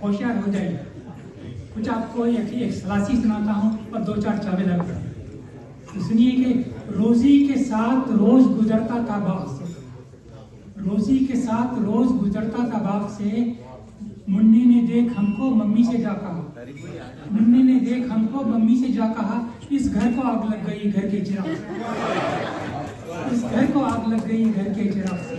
होशियार हो जाएंगे। कुछ आपको एक सलासी सुनाता हूँ और 2-4 चावे लग पड़े। तो सुनिए कि रोजी के साथ रोज गुजरता था बाप से, रोजी के साथ रोज गुजरता था बाप से। मुन्ने ने देख हमको मम्मी से जा कहा, मुन्ने ने देख हमको मम्मी से जा कहा, इस घर को आग लग गई घर के चिराग से, इस घर को आग लग गई घर के चिराग से।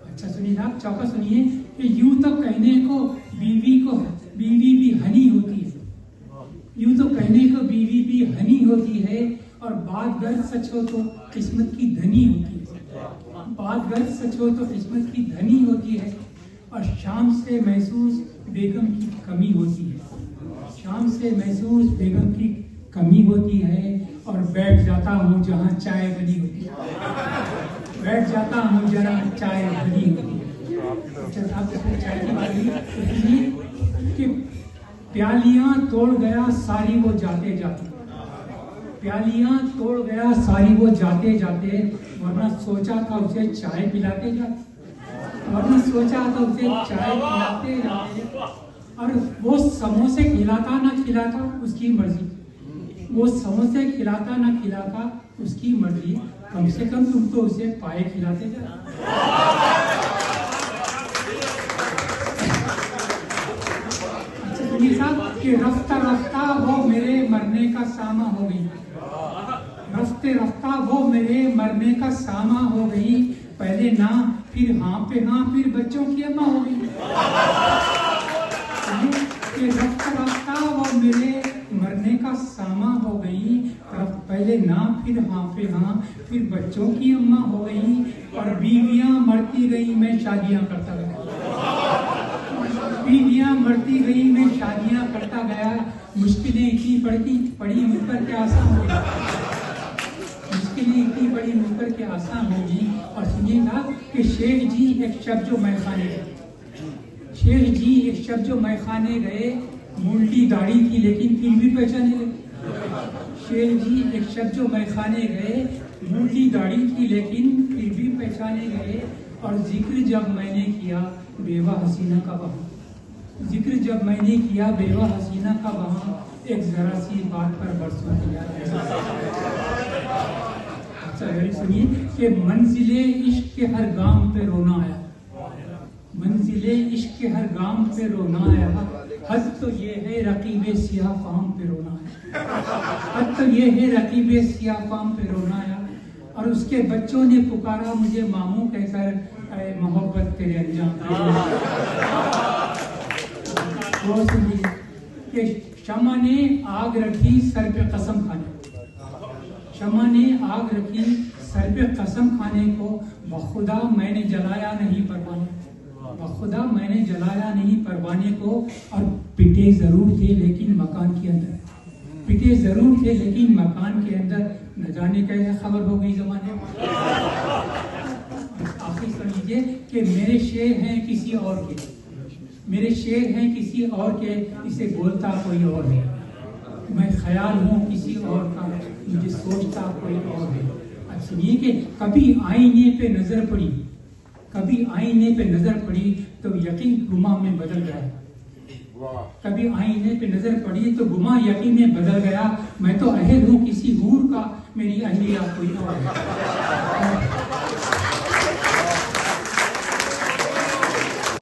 अच्छा सुनिए आप चौका सुनिए कि यूं तो कहने को बीवी भी हनी होती है, यूं तो कहने को बीवी भी हनी होती है, और बात गर सच हो तो किस्मत की धनी होती है, बात गर सच हो तो किस्मत की धनी होती है। और शाम से महसूस बेगम की कमी होती है, शाम से महसूस बेगम की कमी होती है। और बैठ जाता हूँ जहाँ चाय बनी होती है, बैठ जाता हूँ जहाँ चाय बनी होती है। अच्छा आप चाय की बात कि प्यालियाँ तोड़ गया सारी वो जाते जाते, प्यालियाँ तोड़ गया सारी वो जाते जाते, वरना सोचा था उसे चाय पिलाते जाते, वरना सोचा था उसे चाय पिलाते जाते। और वो समोसे खिलाता ना खिलाता उसकी मर्जी, वो समोसे खिलाता ना खिलाता उसकी मर्जी, कम से कम तुम तो उसे पाए खिलाते जा। अच्छा सुनिए साहब कि रफ्ता रफ्ता वो मेरे मरने का सामा हो गई, रफ्ते रफ्ता वो मेरे मरने का सामा हो गई। पहले ना फिर हाँ पे हाँ, फिर बच्चों की अम्मा हो गई। कि रफ्ता रफ्ता वो मेरे मरने का सामा हो गई, पहले ना फिर हाँ पे हाँ, फिर बच्चों की अम्मा हो गई। और बीवियां मरती गई मैं शादियां करता गया, बीवियां मरती गई मैं शादियां करता गया। मुश्किलें इतनी पड़ी मुझ पर क्या आसान होगी, मुश्किलें इतनी बड़ी मुझ पर क्या आसान होगी। और सुनिएगा कि शेख जी एक शब्द जो मैं खाने गए, शेख जी एक शब्द जो मैं खाने गए, मुंडी दाढ़ी थी लेकिन फिर भी पहचाने गए। शेख जी एक शब्द जो मैं खाने गए, मुंडी दाढ़ी थी लेकिन फिर भी पहचाने गए। और जिक्र जब मैंने किया बेवा हसीना का वहाँ, जिक्र जब मैंने किया बेवा हसीना का वहाँ, एक जरा सी बात पर बरसों किया। सुनिए कि मंजिले इश्क के हर गाम पे रोना आया, मंजिले इश्क के हर गाम पे रोना आया। हद तो ये है रकीबे सियाह फाम पे रोना आया, हद तो ये है रकीबे सियाह फाम पे रोना आया। और उसके बच्चों ने पुकारा मुझे मामू कहकर, मोहब्बत तेरे अंजाम। वो सुनिए कि शमा ने आग रखी सर पे कसम खाने, शमा ने आग रखी सर पे कसम खाने को, बखुदा मैंने जलाया नहीं परवाने, बखुदा मैंने जलाया नहीं परवाने को। और पिटे जरूर थे लेकिन मकान के अंदर, पिटे जरूर थे लेकिन मकान के अंदर, न जाने कैसे खबर हो गई जमाने में। आखिर सुन लीजिए कि मेरे शेर हैं किसी और के, मेरे शेर हैं किसी और के, इसे बोलता कोई और है। मैं ख्याल हूँ किसी और का, मुझे सोचता कोई और है। अब सुनिए कि कभी आईने पे नजर पड़ी, कभी आईने पे नजर पड़ी तो यकीन गुमा में बदल गया, कभी आईने पे नजर पड़ी तो गुमा यकीन में बदल गया। मैं तो अहल हूँ किसी हूर का, मेरी अहलिया कोई और है।